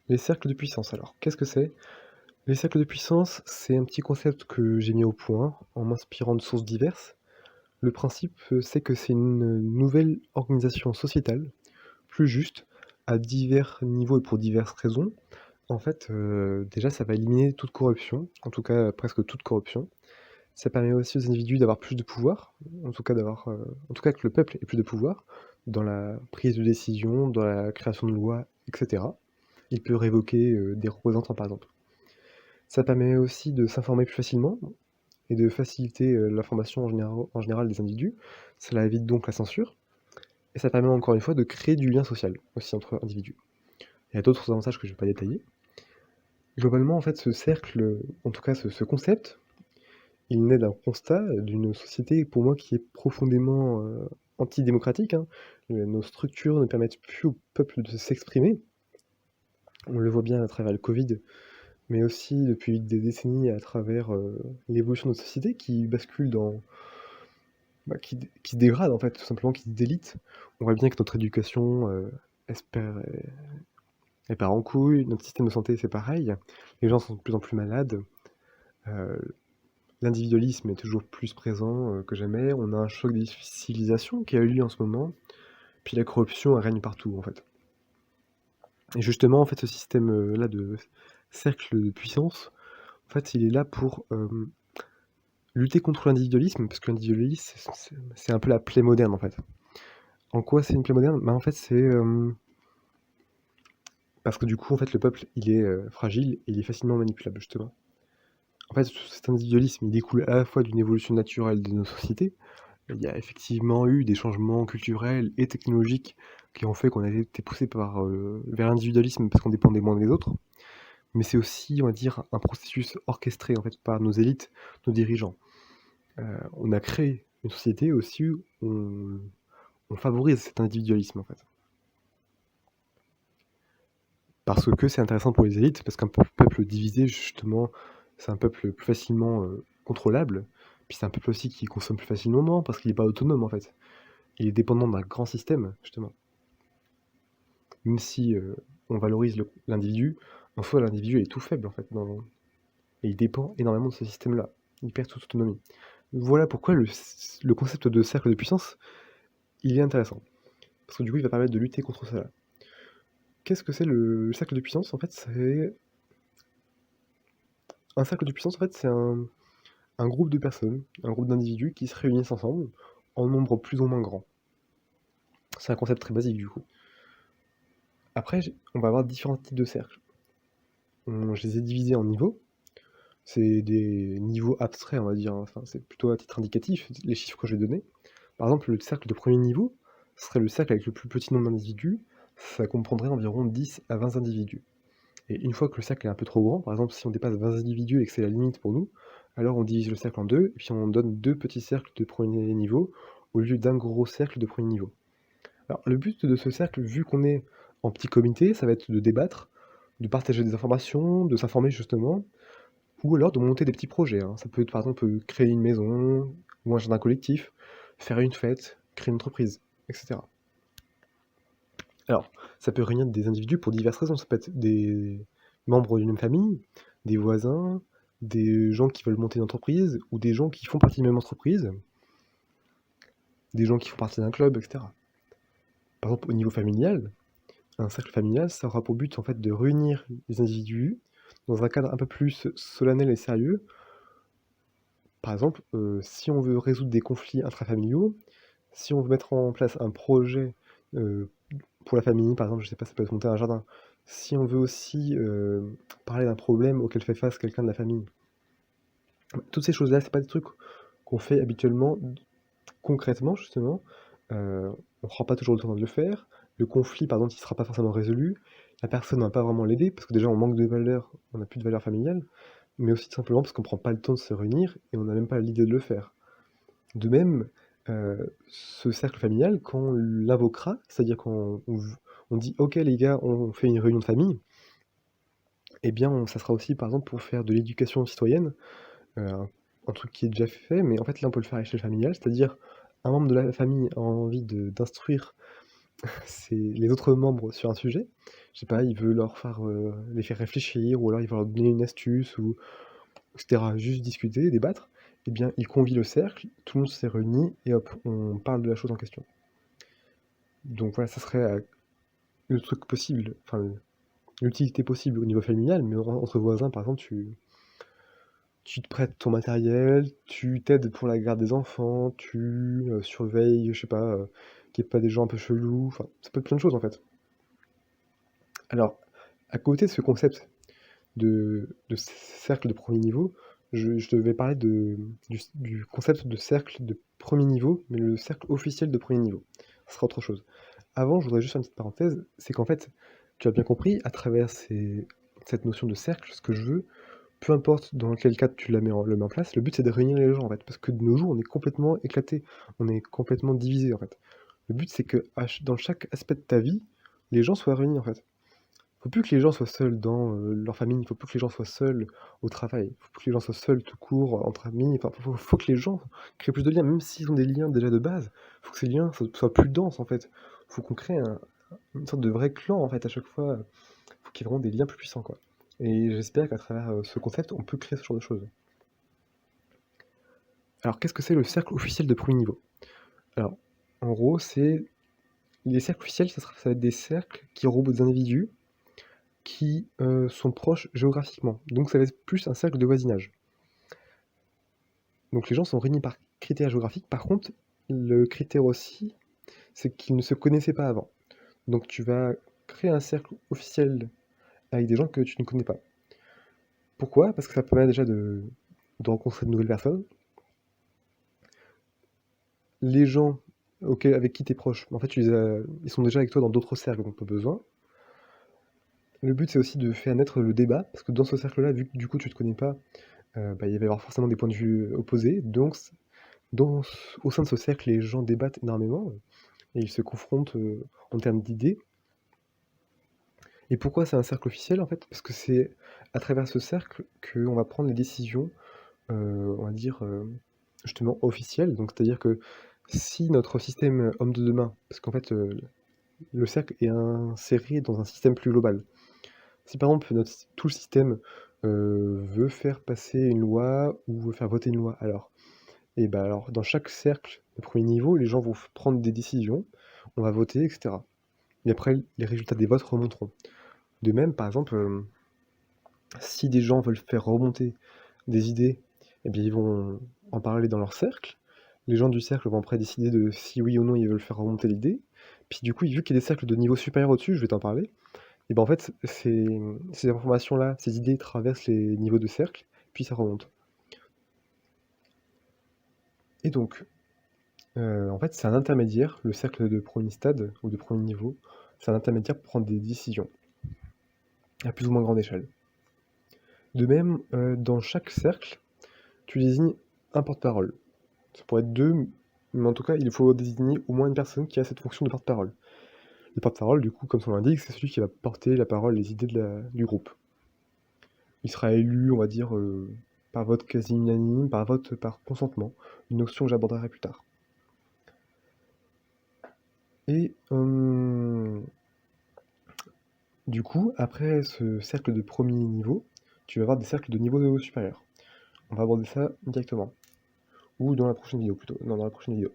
Les cercles de puissance alors, qu'est-ce que c'est? Les cercles de puissance, c'est un petit concept que j'ai mis au point en m'inspirant de sources diverses. Le principe, c'est que c'est une nouvelle organisation sociétale, plus juste, à divers niveaux et pour diverses raisons. En fait, déjà ça va éliminer toute corruption, en tout cas presque toute corruption. Ça permet aussi aux individus d'avoir plus de pouvoir, en tout cas que le peuple ait plus de pouvoir dans la prise de décision, dans la création de lois et cetera. Il peut révoquer, des représentants par exemple. Ça permet aussi de s'informer plus facilement et de faciliter, l'information en général des individus. Cela évite donc la censure et ça permet encore une fois de créer du lien social aussi entre individus. Il y a d'autres avantages que je ne vais pas détailler. Globalement, en fait, ce cercle, en tout cas ce concept, il naît d'un constat d'une société pour moi qui est profondément, antidémocratique, hein. Nos structures ne permettent plus au peuple de s'exprimer. On le voit bien à travers le Covid, mais aussi depuis des décennies à travers, l'évolution de notre société qui bascule dans qui se dégrade en fait, tout simplement, qui se délite. On voit bien que notre éducation, elle part en couille, notre système de santé, c'est pareil. Les gens sont de plus en plus malades, heu, l'individualisme est toujours plus présent, que jamais. On a un choc des civilisations qui a eu lieu en ce moment, puis la corruption, elle règne partout, en fait. Et justement, en fait, ce système, là de cercle de puissance, en fait, il est là pour, lutter contre l'individualisme, parce que l'individualisme, c'est un peu la plaie moderne, en fait. En quoi c'est une plaie moderne? Bah, en fait, c'est, parce que du coup, en fait, le peuple, il est, fragile et il est facilement manipulable, justement. En fait, cet individualisme, il découle à la fois d'une évolution naturelle de nos sociétés. Il y a effectivement eu des changements culturels et technologiques qui ont fait qu'on a été poussé vers l'individualisme parce qu'on dépendait moins des autres. Mais c'est aussi, on va dire, un processus orchestré, en fait, par nos élites, nos dirigeants. On a créé une société aussi où on favorise cet individualisme, en fait. Parce que c'est intéressant pour les élites, parce qu'un peuple divisé, justement, c'est un peuple plus facilement, contrôlable. Puis c'est un peuple aussi qui consomme plus facilement parce qu'il est pas autonome, en fait. Il est dépendant d'un grand système, justement. Même si, on valorise l'individu, en soi, l'individu est tout faible, en fait, et il dépend énormément de ce système-là. Il perd toute autonomie. Voilà pourquoi le concept de cercle de puissance, il est intéressant. Parce que du coup, il va permettre de lutter contre cela. Qu'est-ce que c'est le cercle de puissance? En fait, c'est un cercle de puissance, en fait, c'est un groupe de personnes, un groupe d'individus qui se réunissent ensemble en nombre plus ou moins grand. C'est un concept très basique du coup. Après, on va avoir différents types de cercles. Je les ai divisés en niveaux. C'est des niveaux abstraits, on va dire, hein. Enfin, c'est plutôt à titre indicatif, les chiffres que je vais donner. Par exemple, le cercle de premier niveau serait le cercle avec le plus petit nombre d'individus. Ça comprendrait environ 10 à 20 individus. Et une fois que le cercle est un peu trop grand, par exemple, si on dépasse 20 individus et que c'est la limite pour nous, alors on divise le cercle en deux, et puis on donne deux petits cercles de premier niveau au lieu d'un gros cercle de premier niveau. Alors, le but de ce cercle, vu qu'on est en petit comité, ça va être de débattre, de partager des informations, de s'informer justement, ou alors de monter des petits projets, hein. Ça peut être par exemple créer une maison, ou un jardin collectif, faire une fête, créer une entreprise, etc. Alors, ça peut réunir des individus pour diverses raisons. Ça peut être des membres d'une même famille, des voisins, des gens qui veulent monter une entreprise, ou des gens qui font partie d'une même entreprise, des gens qui font partie d'un club, etc. Par exemple, au niveau familial, un cercle familial, ça aura pour but en fait de réunir les individus dans un cadre un peu plus solennel et sérieux. Par exemple, si on veut résoudre des conflits intrafamiliaux, si on veut mettre en place un projet, heu, pour la famille, par exemple, je sais pas, ça peut être monter un jardin. Si on veut aussi, parler d'un problème auquel fait face quelqu'un de la famille. Toutes ces choses-là, c'est pas des trucs qu'on fait habituellement concrètement justement, on prend pas toujours le temps de le faire. Le conflit, par exemple, il sera pas forcément résolu. La personne va pas vraiment l'aider parce que déjà on manque de valeurs, on n'a plus de valeurs familiales, mais aussi tout simplement parce qu'on prend pas le temps de se réunir et on n'a même pas l'idée de le faire. De même, ce cercle familial, quand on l'invoquera, c'est-à-dire quand on dit: «OK les gars, on fait une réunion de famille», eh bien ça sera aussi par exemple pour faire de l'éducation citoyenne, un truc qui est déjà fait, mais en fait là on peut le faire à l'échelle familiale, c'est-à-dire un membre de la famille a envie d'instruire c'est les autres membres sur un sujet. Je sais pas, il veut les faire réfléchir ou alors il va leur donner une astuce ou et cetera. Juste discuter, débattre. Eh bien, il convie le cercle, tout le monde s'est réuni et hop, on parle de la chose en question. Donc voilà, ça serait, le truc possible, enfin, l'utilité possible au niveau familial, mais entre voisins, par exemple, tu te prêtes ton matériel, tu t'aides pour la garde des enfants, tu, surveilles, je sais pas, qu'il y ait pas des gens un peu chelous, enfin, ça peut être plein de choses, en fait. Alors, à côté de ce concept de cercle de premier niveau, je devais parler du concept de cercle de premier niveau, mais le cercle officiel de premier niveau. Ce sera autre chose. Avant, je voudrais juste faire une petite parenthèse, c'est qu'en fait, tu as bien compris, à travers cette notion de cercle, ce que je veux, peu importe dans quel cadre tu le mets en place, le but c'est de réunir les gens en fait, parce que de nos jours on est complètement éclaté, on est complètement divisé en fait. Le but c'est que dans chaque aspect de ta vie, les gens soient réunis en fait. Faut plus que les gens soient seuls dans leur famille, faut plus que les gens soient seuls au travail, faut plus que les gens soient seuls tout court entre amis, enfin faut que les gens créent plus de liens, même s'ils ont des liens déjà de base, faut que ces liens soient plus denses en fait. Faut qu'on crée une sorte de vrai clan en fait à chaque fois, faut qu'il y ait vraiment des liens plus puissants quoi. Et j'espère qu'à travers ce concept, on peut créer ce genre de choses. Alors qu'est-ce que c'est le cercle officiel de premier niveau? Alors, en gros, c'est les cercles officiels, ça va être des cercles qui regroupent des individus qui, sont proches géographiquement. Donc ça va être plus un cercle de voisinage. Donc les gens sont réunis par critères géographiques. Par contre, le critère aussi, c'est qu'ils ne se connaissaient pas avant. Donc tu vas créer un cercle officiel avec des gens que tu ne connais pas. Pourquoi? Parce que ça permet déjà de rencontrer de nouvelles personnes. Les gens avec qui tu es proche, en fait, ils sont déjà avec toi dans d'autres cercles, donc pas besoin. Le but, c'est aussi de faire naître le débat, parce que dans ce cercle-là, vu que du coup tu te connais pas, bah, il va y avoir forcément des points de vue opposés. Donc, au sein de ce cercle, les gens débattent énormément et ils se confrontent en termes d'idées. Et pourquoi c'est un cercle officiel en fait? Parce que c'est à travers ce cercle qu'on va prendre les décisions, on va dire, justement officielles. Donc c'est-à-dire que si notre système homme de demain, parce qu'en fait, le cercle est inséré dans un système plus global. Si par exemple tout le système veut faire passer une loi ou veut faire voter une loi, alors dans chaque cercle de premier niveau, les gens vont prendre des décisions, on va voter, etc. Et après, les résultats des votes remonteront. De même, par exemple, si des gens veulent faire remonter des idées, eh bien, ils vont en parler dans leur cercle. Les gens du cercle vont après décider de si oui ou non ils veulent faire remonter l'idée. Puis du coup, vu qu'il y a des cercles de niveau supérieur au-dessus, je vais t'en parler, et ben en fait, ces informations-là, ces idées traversent les niveaux de cercle, puis ça remonte. Et donc, en fait, c'est un intermédiaire, le cercle de premier stade ou de premier niveau, c'est un intermédiaire pour prendre des décisions à plus ou moins grande échelle. De même, dans chaque cercle, tu désignes un porte-parole. Ça pourrait être deux, mais en tout cas, il faut désigner au moins une personne qui a cette fonction de porte-parole. Le porte-parole, du coup, comme son nom l'indique, c'est celui qui va porter la parole, les idées du groupe. Il sera élu, on va dire, par vote quasi unanime, par vote par consentement, une notion que j'aborderai plus tard. Et du coup, après ce cercle de premier niveau, tu vas avoir des cercles de niveau supérieur. On va aborder ça directement. Ou dans la prochaine vidéo plutôt. Non, dans la prochaine vidéo.